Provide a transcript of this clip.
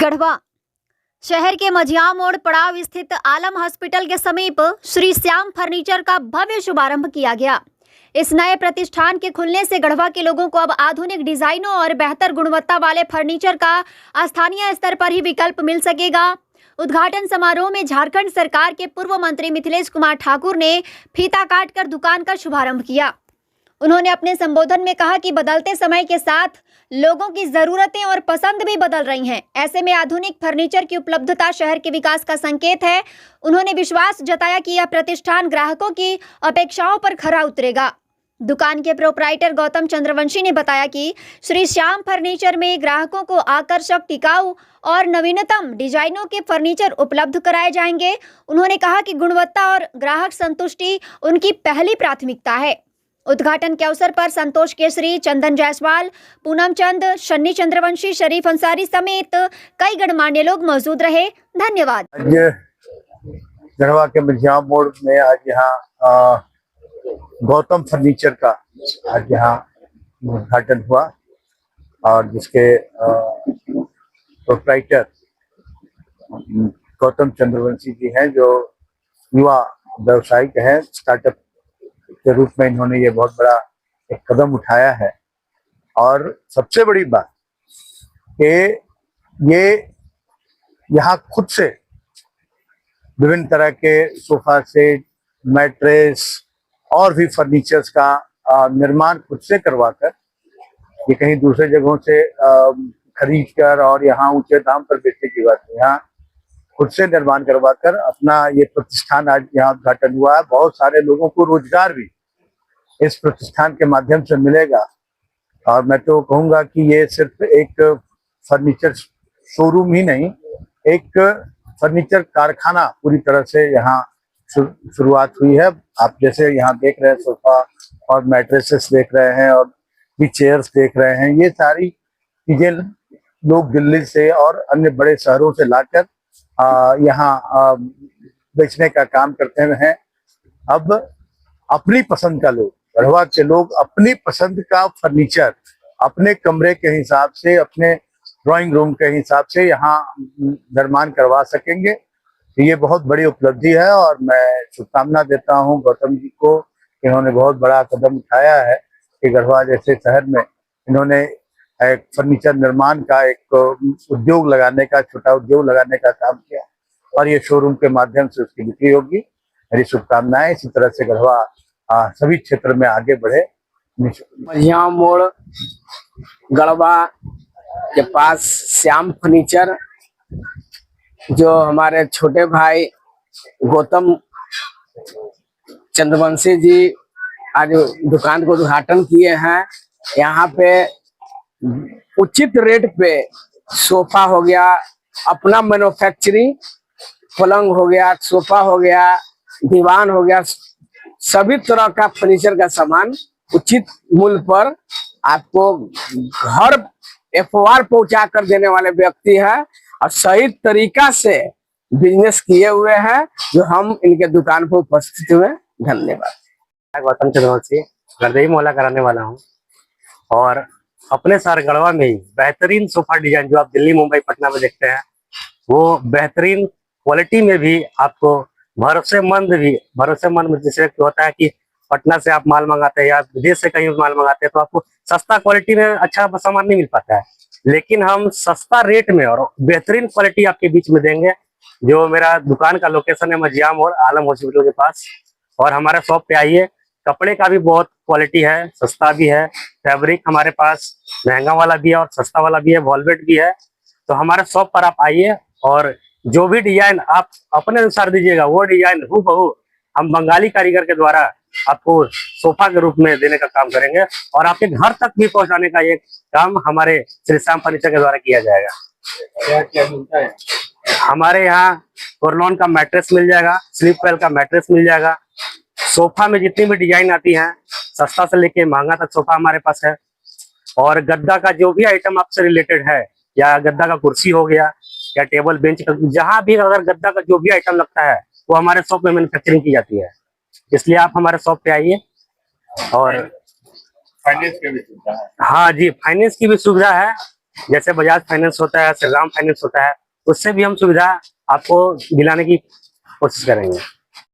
गढ़वा शहर के मझिया मोड़ पड़ाव स्थित आलम हॉस्पिटल के समीप श्री श्याम फर्नीचर का भव्य शुभारंभ किया गया। इस नए प्रतिष्ठान के खुलने से गढ़वा के लोगों को अब आधुनिक डिजाइनों और बेहतर गुणवत्ता वाले फर्नीचर का स्थानीय स्तर पर ही विकल्प मिल सकेगा। उद्घाटन समारोह में झारखंड सरकार के पूर्व मंत्री मिथिलेश कुमार ठाकुर ने फीता काटकर दुकान का शुभारंभ किया। उन्होंने अपने संबोधन में कहा कि बदलते समय के साथ लोगों की जरूरतें और पसंद भी बदल रही हैं। ऐसे में आधुनिक फर्नीचर की उपलब्धता शहर के विकास का संकेत है। उन्होंने विश्वास जताया कि यह प्रतिष्ठान ग्राहकों की अपेक्षाओं पर खरा उतरेगा। दुकान के प्रोपराइटर गौतम चंद्रवंशी ने बताया कि श्री श्याम फर्नीचर में ग्राहकों को आकर्षक, टिकाऊ और नवीनतम डिजाइनों के फर्नीचर उपलब्ध कराए जाएंगे। उन्होंने कहा कि गुणवत्ता और ग्राहक संतुष्टि उनकी पहली प्राथमिकता है। उद्घाटन के अवसर पर संतोष केसरी, चंदन जायसवाल, पूनम चंद, शन्नी चंद्रवंशी, शरीफ अंसारी समेत कई गणमान्य लोग मौजूद रहे। धन्यवाद। गढ़वा के मझिया मोड़ में आज यहाँ गौतम फर्नीचर का आज यहाँ उद्घाटन हुआ और जिसके प्रोपराइटर गौतम चंद्रवंशी जी हैं, जो युवा व्यवसायिक हैं। स्टार्टअप के रूप में इन्होंने ये बहुत बड़ा एक कदम उठाया है। और सबसे बड़ी बात कि ये यहाँ खुद से विभिन्न तरह के सोफा सेट, मैट्रेस और भी फर्नीचर्स का निर्माण खुद से करवाकर, ये कहीं दूसरे जगहों से खरीद कर और यहाँ ऊंचे दाम पर बेचने की बात है। यहाँ खुद से निर्माण करवाकर अपना ये प्रतिष्ठान आज यहाँ उद्घाटन हुआ है। बहुत सारे लोगों को रोजगार भी इस प्रतिष्ठान के माध्यम से मिलेगा। और मैं तो कहूँगा कि ये सिर्फ एक फर्नीचर शोरूम ही नहीं, एक फर्नीचर कारखाना पूरी तरह से यहाँ शुरुआत हुई है। आप जैसे यहाँ देख रहे हैं, सोफा और मैट्रेसेस देख रहे हैं और भी चेयर्स देख रहे हैं। ये सारी चीजें लोग दिल्ली से और अन्य बड़े शहरों से लाकर यहाँ बेचने का काम करते हैं। अब अपनी पसंद का लोग, गढ़वा के लोग अपनी पसंद का फर्नीचर अपने कमरे के हिसाब से, अपने ड्राइंग रूम के हिसाब से यहाँ निर्माण करवा सकेंगे। ये बहुत बड़ी उपलब्धि है और मैं शुभकामना देता हूँ गौतम जी को। इन्होंने बहुत बड़ा कदम उठाया है कि गढ़वा जैसे शहर में इन्होंने एक फर्नीचर निर्माण का एक उद्योग लगाने का, छोटा उद्योग लगाने का काम किया और ये शोरूम के माध्यम से उसकी बिक्री होगी। मेरी शुभकामनाएं इसी तरह से गढ़वा सभी क्षेत्र में आगे बढ़े। मझिया मोड़ गढ़वा के पास श्याम फर्नीचर, जो हमारे छोटे भाई गौतम चंद्रवंशी जी आज दुकान को उद्घाटन किए हैं। यहाँ पे उचित रेट पे सोफा हो गया, अपना मैन्युफैक्चरिंग, पलंग हो गया, सोफा हो गया, दीवान हो गया, सभी तरह का फर्नीचर का सामान उचित मूल्य पर आपको घर एफओआर पहुंचा कर देने वाले व्यक्ति है और सही तरीका से बिजनेस किए हुए हैं, जो हम इनके दुकान पर उपस्थित हुए। धन्यवाद। गौतम चंद्रवंशी गर्दई मोहल्ला कराने वाला हूँ और अपने शहर गढ़वा में ही बेहतरीन सोफा डिजाइन जो आप दिल्ली, मुंबई, पटना में देखते हैं, वो बेहतरीन क्वालिटी में भी आपको भरोसेमंद जैसे होता है कि पटना से आप माल मंगाते हैं या विदेश से कहीं माल मंगाते हैं तो आपको सस्ता क्वालिटी में अच्छा सामान नहीं मिल पाता है। लेकिन हम सस्ता रेट में और बेहतरीन क्वालिटी आपके बीच में देंगे। जो मेरा दुकान का लोकेशन है मझिया मोड़ आलम हॉस्पिटल के पास, और हमारे शॉप पे आइए। कपड़े का भी बहुत क्वालिटी है, सस्ता भी है। फैब्रिक हमारे पास महंगा वाला भी है और सस्ता वाला भी है, वॉलवेट भी है। तो हमारे शॉप पर आप आइए और जो भी डिजाइन आप अपने अनुसार दीजिएगा, वो डिजाइन हूबहू हम बंगाली कारीगर के द्वारा आपको सोफा के रूप में देने का काम करेंगे और आपके घर तक भी पहुंचाने का ये काम हमारे श्री श्याम फर्नीचर के द्वारा किया जाएगा। क्या मिलता है? हमारे यहाँ कोरलॉन का मैट्रेस मिल जाएगा, स्लीप वेल का मैट्रेस मिल जाएगा। सोफा में जितनी भी डिजाइन आती है, सस्ता से लेके महंगा तक सोफा हमारे पास है। और गद्दा का जो भी आइटम आपसे रिलेटेड है, या गद्दा का कुर्सी हो गया या टेबल बेंच का, जहां भी अगर गद्दा का जो भी आइटम लगता है वो हमारे शॉप में मैन्युफैक्चरिंग की जाती है। इसलिए आप हमारे शॉप पे आइए। और फाइनेंस की भी सुविधा है। हाँ जी, फाइनेंस की भी सुविधा है। जैसे बजाज फाइनेंस होता है, श्रीराम फाइनेंस होता है, उससे भी हम सुविधा आपको दिलाने की कोशिश करेंगे।